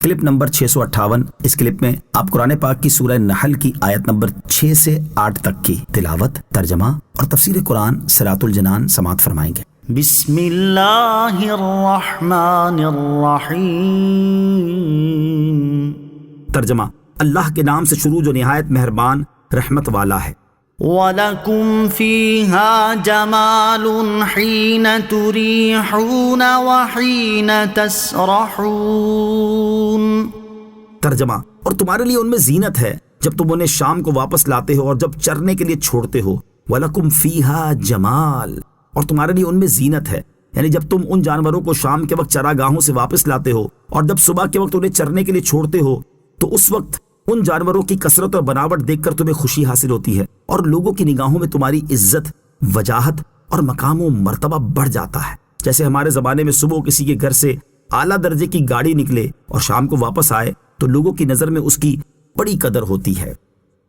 Clip number 658۔ اس clip میں آپ قرآن پاک کی سورہ نحل کی آیت نمبر 6 سے 8 تک کی تلاوت، ترجمہ اور تفسیر قرآن صراط الجنان سماعت فرمائیں گے۔ بسم اللہ الرحمن الرحیم۔ ترجمہ: اللہ کے نام سے شروع جو نہایت مہربان رحمت والا ہے۔ وَلَكُمْ فِيهَا جَمَالٌ حِينَ تُرِيحُونَ وَحِينَ تَسْرَحُونَ۔ ترجمہ: اور تمہارے لیے ان میں زینت ہے جب تم انہیں شام کو واپس لاتے ہو اور جب چرنے کے لیے چھوڑتے ہو۔ وَلَكُمْ فِيهَا جَمَال، اور تمہارے لیے ان میں زینت ہے، یعنی جب تم ان جانوروں کو شام کے وقت چراگاہوں سے واپس لاتے ہو اور جب صبح کے وقت انہیں چرنے کے لیے چھوڑتے ہو، تو اس وقت ان جانوروں کی کثرت اور بناوٹ دیکھ کر تمہیں خوشی حاصل ہوتی ہے اور لوگوں کی نگاہوں میں تمہاری عزت، وجاہت اور مقام و مرتبہ بڑھ جاتا ہے۔ جیسے ہمارے زمانے میں صبح کسی کے گھر سے اعلیٰ درجے کی گاڑی نکلے اور شام کو واپس آئے تو لوگوں کی نظر میں اس کی بڑی قدر ہوتی ہے۔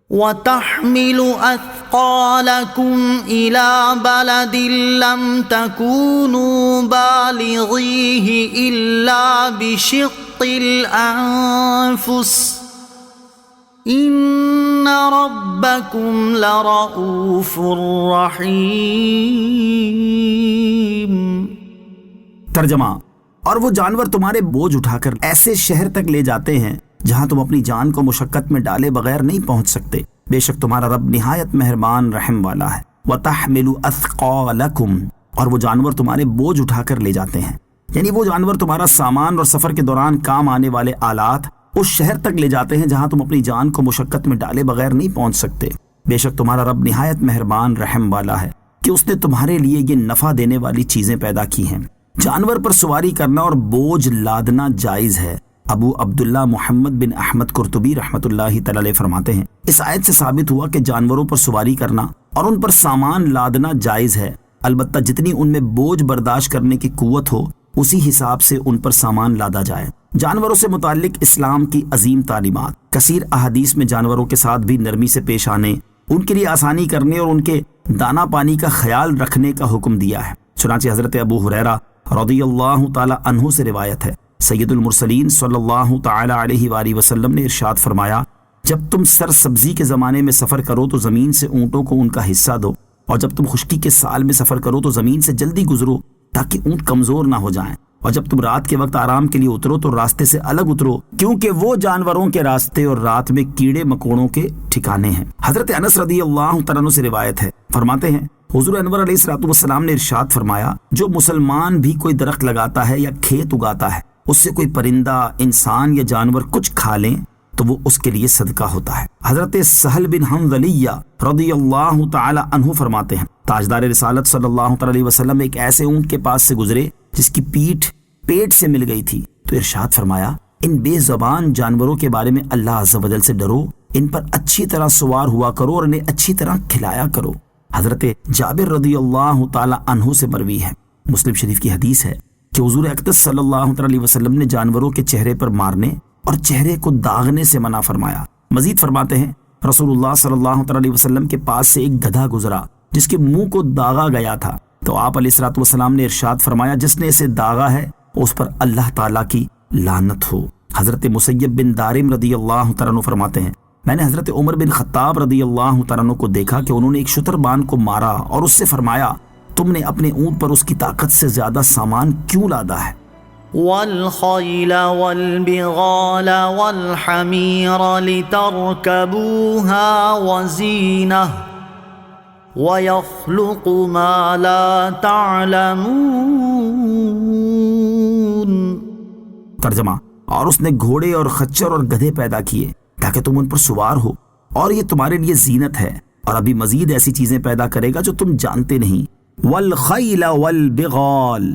وَتَحْمِلُ أَثْقَالَكُمْ إِلَى بَلَدٍ لَمْ تَكُونُوا بَالِغِيهِ إِلَّا بِشِقِّ الْأَنفُسِ إِنَّ رَبَّكُمْ لَرَءُوفٌ رَحِيمٌ۔ ترجمہ: اور وہ جانور تمہارے بوجھ اٹھا کر ایسے شہر تک لے جاتے ہیں جہاں تم اپنی جان کو مشقت میں ڈالے بغیر نہیں پہنچ سکتے۔ بے شک تمہارا رب نہایت مہربان رحم والا ہے۔ وَتَحْمِلُ أَثْقَالَكُمْ، اور وہ جانور تمہارے بوجھ اٹھا کر لے جاتے ہیں، یعنی وہ جانور تمہارا سامان اور سفر کے دوران کام آنے والے آلات اس شہر تک لے جاتے ہیں جہاں تم اپنی جان کو مشقت میں ڈالے بغیر نہیں پہنچ سکتے۔ بے شک تمہارا رب نہایت مہربان رحم والا ہے کہ اس نے تمہارے لیے یہ نفع دینے والی چیزیں پیدا کی ہیں۔ جانور پر سواری کرنا اور بوجھ لادنا جائز ہے۔ ابو عبداللہ محمد بن احمد قرطبی رحمۃ اللہ تعالی علیہ فرماتے ہیں، اس آیت سے ثابت ہوا کہ جانوروں پر سواری کرنا اور ان پر سامان لادنا جائز ہے، البتہ جتنی ان میں بوجھ برداشت کرنے کی قوت ہو اسی حساب سے ان پر سامان لادا جائے۔ جانوروں سے متعلق اسلام کی عظیم تعلیمات، کثیر احادیث میں جانوروں کے ساتھ بھی نرمی سے پیش آنے، ان کے لیے آسانی کرنے اور ان کے دانا پانی کا خیال رکھنے کا حکم دیا ہے۔ چنانچہ حضرت ابو ہریرہ رضی اللہ تعالی عنہ سے روایت ہے، سید المرسلین صلی اللہ تعالی علیہ وآلہ وسلم نے ارشاد فرمایا، جب تم سرسبزی کے زمانے میں سفر کرو تو زمین سے اونٹوں کو ان کا حصہ دو، اور جب تم خشکی کے سال میں سفر کرو تو زمین سے جلدی گزرو تاکہ اونٹ کمزور نہ ہو جائیں، اور جب تم رات کے وقت آرام کے لیے اترو تو راستے سے الگ اترو، کیونکہ وہ جانوروں کے راستے اور رات میں کیڑے مکوڑوں کے ٹھکانے ہیں۔ حضرت انس رضی اللہ تعالیٰ عنہ سے روایت ہے، فرماتے ہیں حضور انور علیہ الصلوۃ والسلام نے ارشاد فرمایا، جو مسلمان بھی کوئی درخت لگاتا ہے یا کھیت اگاتا ہے، اس سے کوئی پرندہ، انسان یا جانور کچھ کھا لیں تو وہ اس کے لیے صدقہ ہوتا ہے۔ حضرت سہل بن حنظلیہ رضی اللہ تعالی عنہ فرماتے ہیں، تاجدار رسالت صلی اللہ تعالی علیہ وسلم ایک ایسے اونٹ کے پاس سے گزرے جس کی پیٹھ پیٹ سے مل گئی تھی، تو ارشاد فرمایا، ان بے زبان جانوروں کے بارے میں اللہ عز و جل سے ڈرو، ان پر اچھی طرح سوار ہوا کرو اور انہیں اچھی طرح کھلایا کرو۔ حضرت جابر رضی اللہ تعالی عنہ سے مروی ہے، مسلم شریف کی حدیث ہے کہ حضور اقدس صلی اللہ علیہ وسلم نے جانوروں کے چہرے پر مارنے اور چہرے کو داغنے سے منع فرمایا۔ مزید فرماتے ہیں، رسول اللہ صلی اللہ علیہ وسلم کے پاس سے ایک گدھا گزرا جس کے منہ کو داغا گیا تھا، تو آپ علیہ الصلوۃ والسلام نے ارشاد فرمایا، جس نے اسے داغا ہے اس پر اللہ تعالیٰ کی لعنت ہو۔ حضرت مسیب بن دارم رضی اللہ تعالیٰ عنہ فرماتے ہیں، میں نے حضرت عمر بن خطاب رضی اللہ تعالیٰ عنہ کو دیکھا کہ انہوں نے ایک شتربان کو مارا اور اس سے فرمایا، تم نے اپنے اونٹ پر اس کی طاقت سے زیادہ سامان کیوں لادا ہے؟ وَالْخَيْلَ وَالْبِغَالَ وَالْحَمِيرَ لِتَرْكَبُوهَا وَزِينَةً وَيَخْلُقُ مَا لَا تَعْلَمُونَ۔ ترجمہ: اور اس نے گھوڑے اور خچر اور گدھے پیدا کیے تاکہ تم ان پر سوار ہو، اور یہ تمہارے لیے زینت ہے، اور ابھی مزید ایسی چیزیں پیدا کرے گا جو تم جانتے نہیں۔ والخیل والبغال،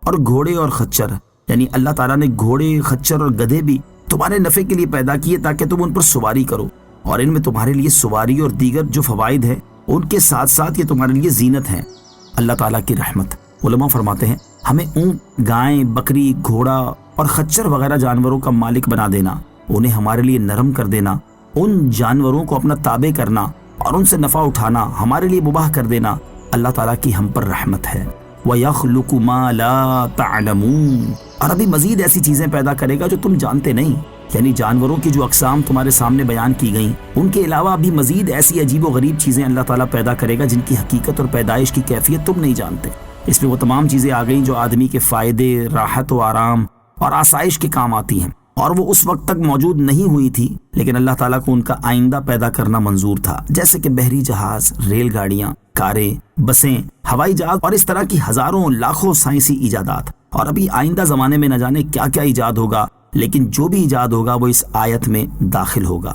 اور گھوڑے اور خچر، یعنی اللہ تعالیٰ نے گھوڑے، خچر اور گدھے بھی تمہارے نفع کے لیے پیدا کیے تاکہ تم ان پر سواری کرو، اور ان میں تمہارے لیے سواری اور دیگر جو فوائد ہیں ان کے ساتھ ساتھ یہ تمہارے لیے زینت ہے۔ اللہ تعالیٰ کی رحمت۔ علماء فرماتے ہیں، ہمیں اونٹ، گائیں، بکری، گھوڑا اور خچر وغیرہ جانوروں کا مالک بنا دینا، انہیں ہمارے لیے نرم کر دینا، ان جانوروں کو اپنا تابع کرنا اور ان سے نفع اٹھانا ہمارے لیے مباح کر دینا، اللہ تعالیٰ کی ہم پر رحمت ہے۔ وَيَخْلُقُ مَا لَا تَعْلَمُونَ، اور ابھی مزید ایسی چیزیں پیدا کرے گا جو تم جانتے نہیں۔ یعنی جانوروں کی جو اقسام تمہارے سامنے بیان کی گئیں، ان کے علاوہ بھی مزید ایسی عجیب و غریب چیزیں اللہ تعالیٰ پیدا کرے گا جن کی حقیقت اور پیدائش کی کیفیت تم نہیں جانتے۔ اس میں وہ تمام چیزیں آ گئیں جو آدمی کے فائدے، راحت و آرام اور آسائش کے کام آتی ہیں، اور وہ اس وقت تک موجود نہیں ہوئی تھی، لیکن اللہ تعالیٰ کو ان کا آئندہ پیدا کرنا منظور تھا، جیسے کہ بحری جہاز، ریل گاڑیاں، کاریں، بسیں، ہوائی جہاز اور اس طرح کی ہزاروں لاکھوں سائنسی ایجادات۔ اور ابھی آئندہ زمانے میں نہ جانے کیا کیا ایجاد ہوگا، لیکن جو بھی ایجاد ہوگا وہ اس آیت میں داخل ہوگا۔